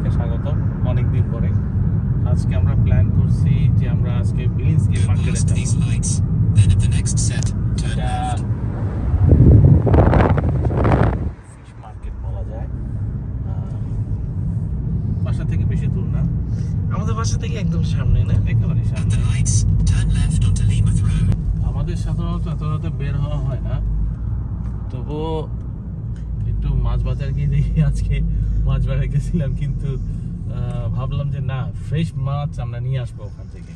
আপনাদেরকে স্বাগতম অনেকদিন পরে। আজকে আমরা প্ল্যান করছি যে আমরা আজকে বিলিংসগেট মার্কেটে যাব। এটা ফিশ মার্কেট বলা যায়। বাসা থেকে বেশি দূর না, আমাদের বাসা থেকে একদম সামনে না, একেবারে সামনে। আমাদের সাধারণত এত রাতে বের হওয়া হয় না, তবুও একটু মাছ বাজার গিয়ে দেখি। আজকে মাছ বাজারে গেছিলাম, কিন্তু ভাবলাম যে না, ফ্রেশ মাছ আমরা নিয়ে আসবো ওখান থেকে।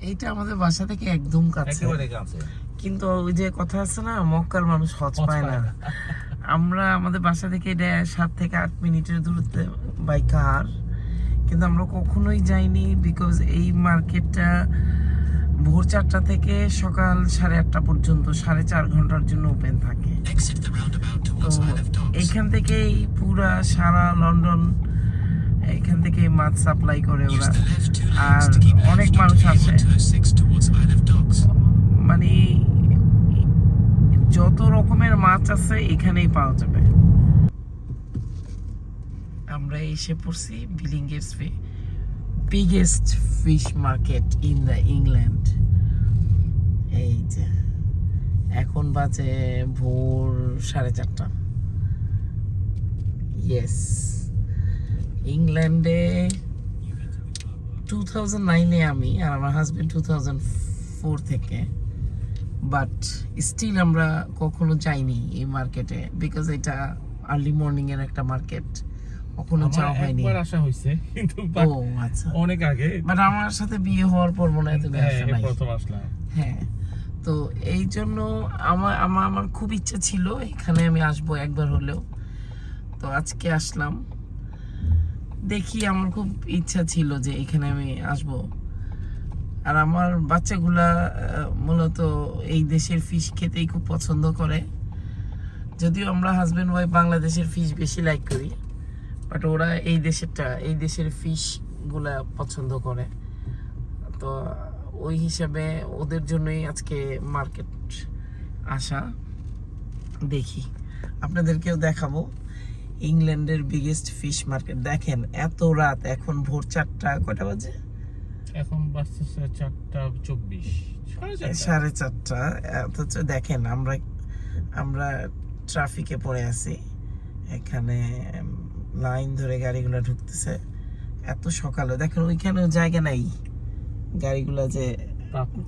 এইটা আমাদের বাসা থেকে একদম কাছে, একেবারে কাছে। কিন্তু ওই যে কথা আছে না, মক্কার মানুষ হজ পায় না। আমরা আমাদের বাসা থেকে এটা 7 থেকে 8 মিনিটের দূরত্বে বাই কার, কিন্তু আমরা কখনোই যাইনি, বিকজ এই মার্কেটটা ভোর 4টা থেকে সকাল 8:30 পর্যন্ত 4.5 ঘন্টার জন্য ওপেন থাকে। তো এইখান থেকেই পুরা সারা লন্ডন এখান থেকে মাছ সাপ্লাই করে ওরা, আর অনেক মানুষ আসে। মানে যত রকমের মাছ আছে এখানেই পাওয়া যাবে। আমরা এসে পড়ছি Billingsgate's biggest fish market in the England. এই যে এখন বাজে ভোর 4:30। ইয়েস, ইংল্যান্ডে 2009-এ আমি আর আমার হাজবেন্ড 2004 থেকে, বাট স্টিল আমরা কখনো যাইনি এই মার্কেটে, বিকজ এটা আর্লি মর্নিং এর একটা মার্কেট, কখনো যাওয়া হয়নি। একবার আসা হইছে, কিন্তু ও আচ্ছা, অনেক আগে। বাট আমার সাথে বিয়ে হওয়ার পর মনে হয় তুমি আসো নাই। প্রথম আসলাম। হ্যাঁ, তো এই জন্য আমার খুব ইচ্ছা ছিল এখানে আমি আসবো একবার হলেও, তো আজকে আসলাম। দেখি, আমার খুব ইচ্ছা ছিল যে এখানে আমি আসব। আর আমার বাচ্চাগুলা মূলত এই দেশের ফিশ খেতেই খুব পছন্দ করে, যদিও আমরা হাজবেন্ড ওয়াইফ বাংলাদেশের ফিশ বেশি লাইক করি, বাট ওরা এই দেশের ফিশ গুলা পছন্দ করে। তো ওই হিসাবে ওদের জন্যই আজকে মার্কেট আসা। দেখি, আপনাদেরকেও দেখাবো ইংল্যান্ডের বিগেস্ট ফিশ মার্কেট। দেখেন এত রাত, এখন ভোর 4টা, কয়টা বাজে এখন? বাজতেছে 4:24, 4:30। অথচ দেখেন আমরা ট্রাফিকে পড়ে আছি, এখানে লাইন ধরে গাড়িগুলো ঢুকতেছে। এত সকালে দেখেন ওইখানেও জায়গা নাই, গাড়িগুলো যে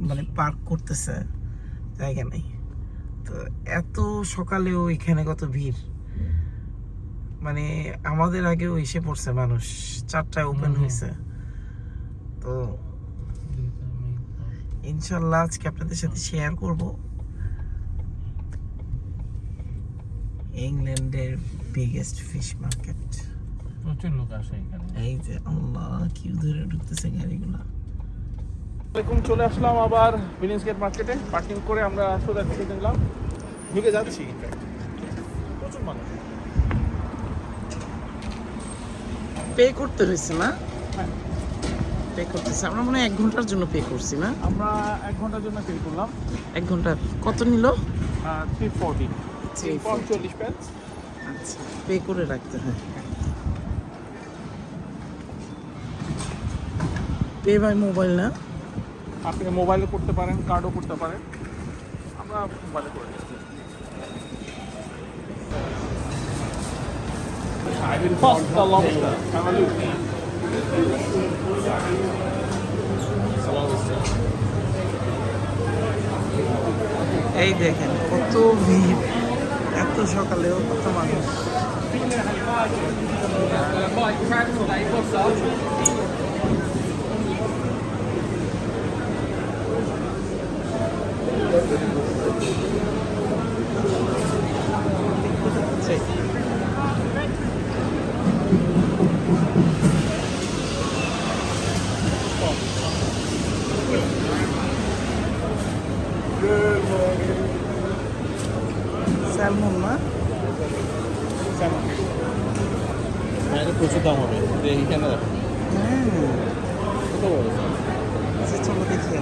মানে পার্ক করতেছে জায়গা নাই। তো এত সকালেও এখানে কত ভিড়, মানে আমাদের আগেও এসে পড়ছে মানুষ, 4টায় ওপেন হয়েছে। তো ইনশাল্লাহ আজকে আপনাদের সাথে শেয়ার করব ইংল্যান্ডের বিগেস্ট ফিশ মার্কেট। প্রচুর লোক আসে এখানে। এই যে আল্লাহ, কিউ ধরে ঢুকতেছে গাড়িগুলো। এখন চলে আসলাম আবার বিলিংসগেট মার্কেটে। পার্কিং করে আমরা সোজা ঢুকে যাচ্ছি। প্রচুর মানুষ। পে করতে হয়েছে না? হ্যাঁ, পে করতেছে। আমরা মনে হয় 1 ঘন্টার জন্য পে করছি না? আমরা 1 ঘন্টার জন্য পে করলাম। 1 ঘন্টার কত নিল? 340 পঞ্চ। আচ্ছা, পে করে রাখতে হয়। পে বাই মোবাইল না? আপনি মোবাইলে করতে পারেন, কার্ডও করতে পারেন। আমরা মোবাইলে করে দিচ্ছি। Pasta lobster. এই দেখেন কত ভিড়, এত সকালেও কত মানুষ। স্যালমন না? প্রচুর দাম হবে এইখানে। হ্যাঁ, কত বড়? আচ্ছা চলো দেখি।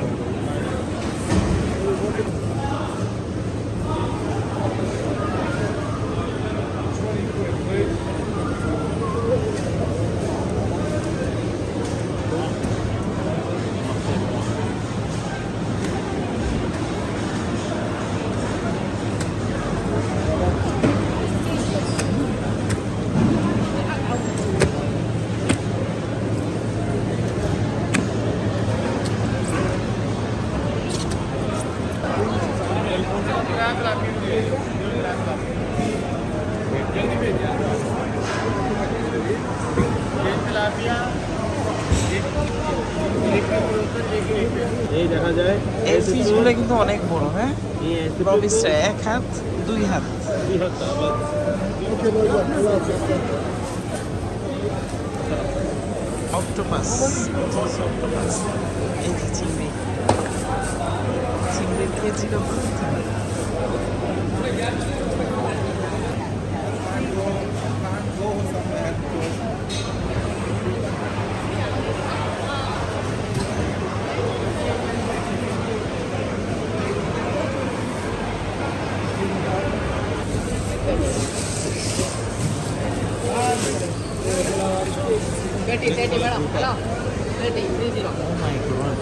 দেখা যায় এই ফিশগুলো কিন্তু অনেক বড়, হ্যাঁ রবিস্টার 1 হাত 2 হাত। অক্টোপাস, এই যে চিংড়ি, চিংড়ির কেজি কত?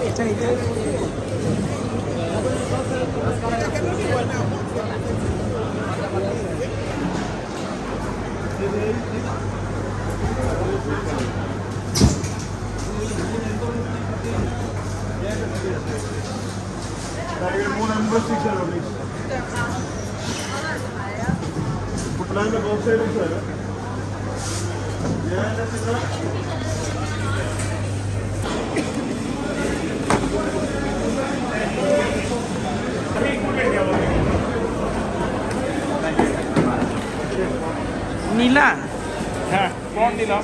এটা এটা নীলা। হ্যাঁ কোন দিলাম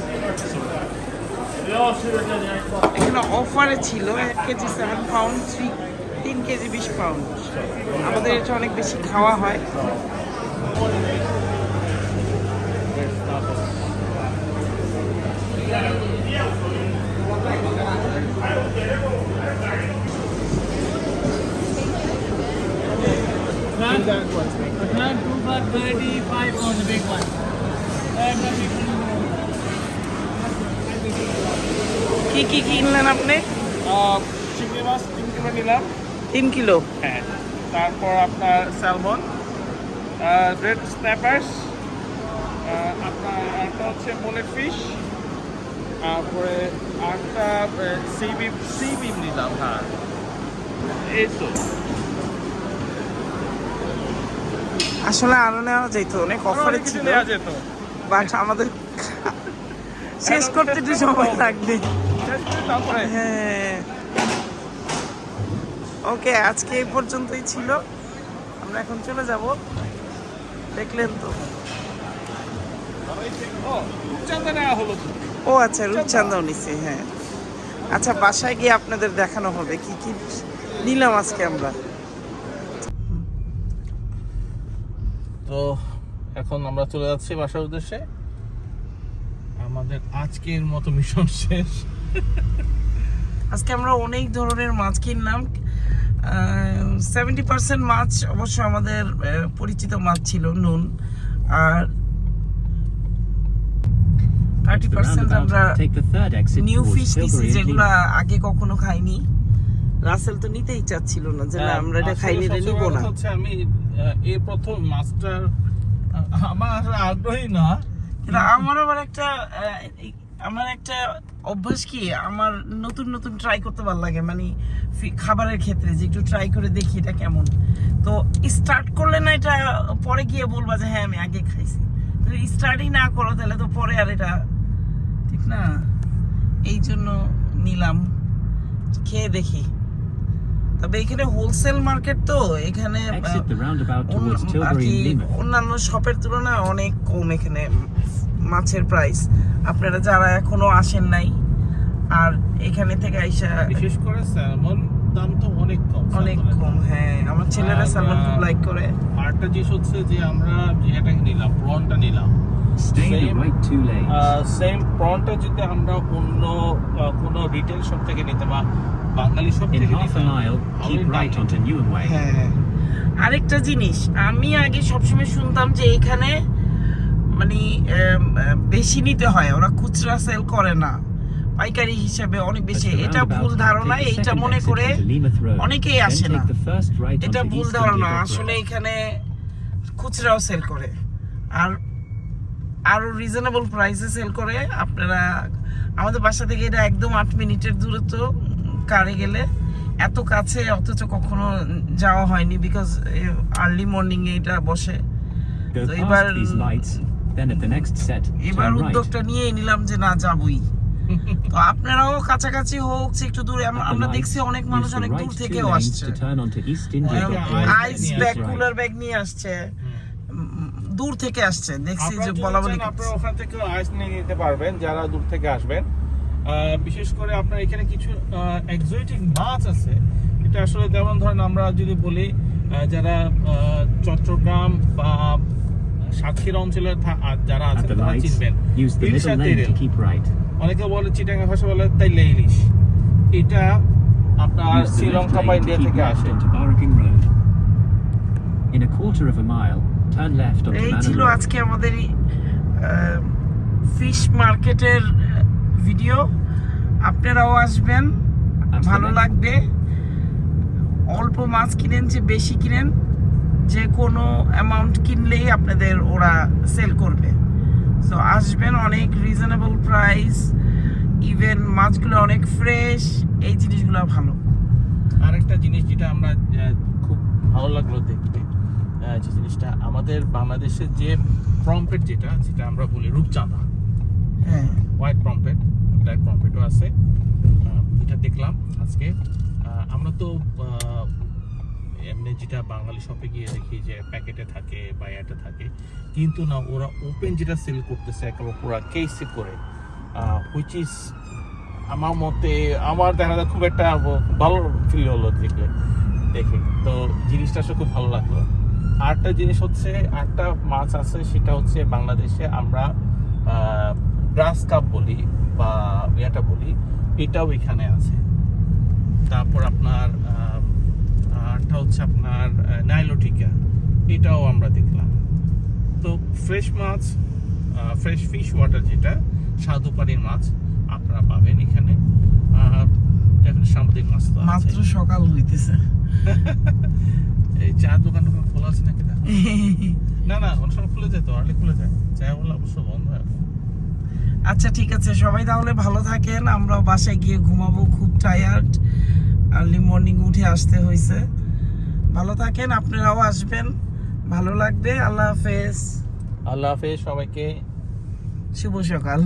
এখানে অফারে ছিল 1 কেজি 7 পাউন্ড, 3 কেজি 20 পাউন্ড। আমাদের এটা অনেক বেশি খাওয়া হয়। Plan 2 for 35 on the big one. কি কি কিনলেন আপনি? চিংড়ি মাছ 3 কিলো নিলাম। 3 কিলো। হ্যাঁ, তারপর আপনার স্যালমন, রেড স্ন্যাপার্স, আপনার একটা হচ্ছে মোলেট ফিশ, তারপরে একটা সি বিম নিলাম। হ্যাঁ এই তো। আসলে আরো নেওয়া যেত, অনেক অফারে ছিল, নেওয়া যেত, বাট আমাদের শেষ করতে একটু সময় লাগবে। তারপরে হ্যাঁ, ওকে, আজকে এই পর্যন্তই ছিল। আমরা এখন চলে যাব। দেখলেন তো, রূপচাঁদা নেওয়া হলো তো। ও আচ্ছা, রূপচাঁদাও নিছি। হ্যাঁ আচ্ছা, বাসায় গিয়ে আপনাদের দেখানো হবে কি কি নিলাম আজকে আমরা। তো এখন আমরা চলে যাচ্ছি বাসার উদ্দেশ্যে। আমাদের আজকের মতো মিশন শেষ। আজকে আমরা অনেক ধরনের মাছ কিনলাম। 70% মাছ অবশ্য আমাদের পরিচিত মাছ ছিল, নুন, আর 30% আমরা নিউ ফিশ নিছি, যেগুলো আগে কখনো খাইনি। রাসেল তো নিতেই চাচ্ছিল না, যে না আমরা এটা খাইনি, এটা নিব না। হচ্ছে আমি এই প্রথম মাস্টার, আমার আসলে আগ্রহী না, কিন্তু আমার একটা অভ্যাস কি, আমার নতুন নতুন ট্রাই করতে ভালো লাগে, মানে খাবারের ক্ষেত্রে যে একটু ট্রাই করে দেখি এটা কেমন। তো স্টার্ট করলে না এটা পরে গিয়ে বলবা যে হ্যাঁ আমি আগে খাইছি, স্টার্টই না করো তাহলে তো পরে আর এটা ঠিক না। এই জন্য নিলাম, খেয়ে দেখি। তবে এখানে হোলসেল মার্কেট, তো এখানে আর কি অন্যান্য শপের তুলনায় অনেক কম এখানে মাছের প্রাইস। আপনারা যারা এখনো আসেন নাই আর এখানে থেকে আইসা, বিশেষ করে স্যালমন দাম তো অনেক কম, অনেক কম। হ্যাঁ, আমার ছেলেরা স্যালমন খুব লাইক করে। আরেকটা জিনিস হচ্ছে যে আমরা যেটা নিলাম, প্রনটা নিলাম, সেম প্রনটা যদি আমরা অন্য কোনো রিটেল শপ থেকে নিতে বা বাঙালি শপ থেকে নিতে। হ্যাঁ, আরেকটা জিনিস, আমি আগে সবসময় শুনতাম যে এখানে মানে বেশি নিতে হয়, ওরা খুচরা সেল করে না, পাইকারি হিসাবে অনেক বেশি। এটা ভুল ধারণা, এইটা মনে করে অনেকেই আসে না, এটা ভুল ধারণা। আসলে এখানে খুচরাও সেল করে, আর আরো রিজনেবল প্রাইসে সেল করে। আপনারা, আমাদের বাসা থেকে এটা একদম 8 মিনিটের দূরত্ব, কারে গেলে এত কাছে, অথচ কখনো যাওয়া হয়নি, বিকজ আর্লি মর্নিং এ এটা বসে। তো এবার উদ্যোগটা নিয়ে নিলাম যে না যাবই। তো আপনারাও কাছাকাছি হোক একটু দূরে, আমরা দেখছি অনেক মানুষ অনেক দূর থেকেও আসছে, আইস ব্যাগ কুলার ব্যাগ নিয়ে আসছে, দূর থেকে আসছে, দেখছি যে বলা বলি আপনারা ওখান থেকে আইস নিয়ে নিতে পারবেন যারা দূর থেকে আসবেন। বিশেষ করে আপনার এখানে কিছু এক্সোটিক মাছ আছে, এটা আসলে যেমন ধরেন আমরা যদি বলি যারা চট্টগ্রাম বা সাতক্ষীরা অঞ্চলের যারা আছেন তারা চিনবেন ইলিশা তেরেল, অনেকে বলে চিটাঙ্গা ভাষা বলে তাইলে ইলিশ, এটা আপনার শ্রীলঙ্কা বা ইন্ডিয়া থেকে আসে। In a quarter of a mile, turn left onto এই Manor ছিল Road. আজকে আমাদের ফিশ মার্কেটের ভিডিও। আপনারাও আসবেন, ভালো লাগবে। অল্প মাছ কিনেন যে বেশি কিনেন, যে কোনো অ্যামাউন্ট কিনলেই আপনাদের ওরা সেল করবে। সো আসবেন, অনেক রিজনেবল প্রাইস, ইভেন মাছগুলো অনেক ফ্রেশ, এই জিনিসগুলো ভালো। আরেকটা জিনিস যেটা আমরা খুব ভালো লাগলো দেখতে, যে জিনিসটা আমাদের বাংলাদেশের যে প্রম্পেট যেটা আমরা বলি রূপচাঁদা, হ্যাঁ, হোয়াইট প্রম্পেট, ব্ল্যাক প্রম্পেটও আছে, এটা দেখলাম আজকে। আমরা তো এমনি যেটা বাঙালি শপে গিয়ে দেখি যে প্যাকেটে থাকে বা এটা থাকে, কিন্তু না, ওরা ওপেন যেটা সেল করতেছে একেবারে পুরো কেসে করে, হুইচ ইজ আমার মতে আমার দেখা যায় খুব একটা ভালো ফিল হলো দেখে। তো জিনিসটা আসলে খুব ভালো লাগলো। আরেকটা জিনিস হচ্ছে, আরেকটা মাছ আছে, সেটা হচ্ছে বাংলাদেশে আমরা গ্রাস কাপ বলি বা এটা বলি, এটাও এখানে আছে। তারপর আপনার আরেকটা হচ্ছে আপনার নাইলোটিকা, এটাও আমরা দেখলাম। তো ফ্রেশ মাছ, ফ্রেশ ফিশ ওয়াটার যেটা স্বাদু পানির মাছ আপনারা পাবেন এখানে। এখন সামুদ্রিক মাছ তো মাত্র আছে। সকাল হইতেছে। এই চা দোকান খোলা আছে নাকি? না না, অনেক সময় খুলে যায় তো, আর্লি খুলে যায়, চা বলে অবশ্য বন্ধ হয়। আচ্ছা ঠিক আছে, সবাই তাহলে ভালো থাকেন, আমরা বাসায় গিয়ে ঘুমাবো, খুব টায়ার্ড, আর্লি মর্নিং উঠে আসতে হয়েছে। ভালো থাকেন, আপনারাও আসবেন, ভালো লাগবে। আল্লাহ হাফেজ, আল্লাহ হাফেজ সবাইকে, শুভ সকাল।